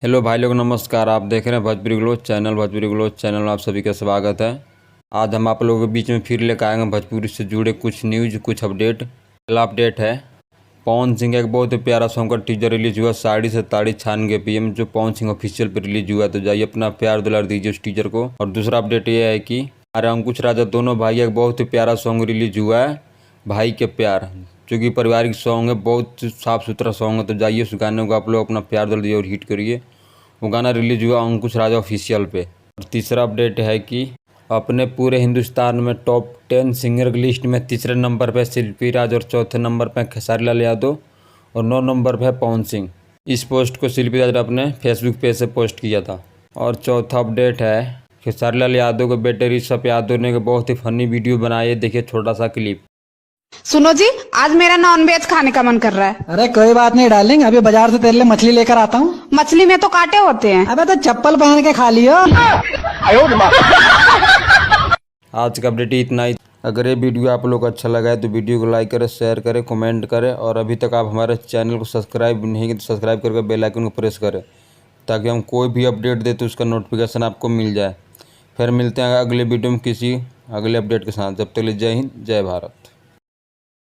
Hello भाई लोग, नमस्कार। आप देख रहे हैं Bhojpuri glows channel. Bhojpuri glows channel में आप सभी का स्वागत है। आज हम आप लोगों के बीच में फिर लेकर आएंगे भोजपुरी से जुड़े कुछ न्यूज, कुछ अपडेट। पहला अपडेट है, पवन सिंह का एक बहुत ही प्यारा सॉन्ग का टीजर रिलीज हुआ, साड़ी से ताड़ी छान के पीएम, जो पवन सिंह ऑफिशियल पे रिलीज हुआ। तो जाइए अपना प्यार दुलार दीजिए उस टीजर को। और दूसरा अपडेट ये है कि हमारे अंकुश राजा दोनों भाई एक बहुत ही प्यारा सॉन्ग रिलीज हुआ है, भाई के प्यार, जो कि पारिवारिक सॉन्ग है, बहुत साफ सुथरा सॉन्ग है। तो जाइए उस गाने को आप लोग अपना प्यार दुलार दीजिए और हिट करिए। वो गाना रिलीज हुआ अंकुश राजा ऑफिशियल पे। और तीसरा अपडेट है कि अपने पूरे हिंदुस्तान में टॉप 10 सिंगर की लिस्ट में तीसरे नंबर पे शिल्पी राज और चौथे नंबर पे खेसारी लाल यादव और 9 नंबर पे पवन सिंह। इस पोस्ट को शिल्पी राज ने अपने फेसबुक पेज से पोस्ट किया था। और चौथा अपडेट है, खेसारी लाल यादव के बेटे ऋषभ यादव ने बहुत ही फनी वीडियो बनाई है, देखिए छोटा सा क्लिप। सुनो जी, आज मेरा नॉनवेज खाने का मन कर रहा है। अरे कोई बात नहीं डार्लिंग, अभी बाजार से तेरे लिए मछली लेकर आता हूँ। मछली में तो कांटे होते हैं। अबे तो चप्पल पहन के खा लियो। आज का अपडेट इतना ही। अगर ये वीडियो आप लोग को अच्छा लगा है तो वीडियो को लाइक करें, शेयर करें, कमेंट करें। और अभी तक आप हमारे चैनल को सब्सक्राइब नहीं किए तो सब्सक्राइब करके बेल आइकन को प्रेस करें, ताकि हम कोई भी अपडेट दे तो उसका नोटिफिकेशन आपको मिल जाए। फिर मिलते हैं अगले वीडियो में किसी अगले अपडेट के साथ। जब तक के लिए जय हिंद, जय भारत।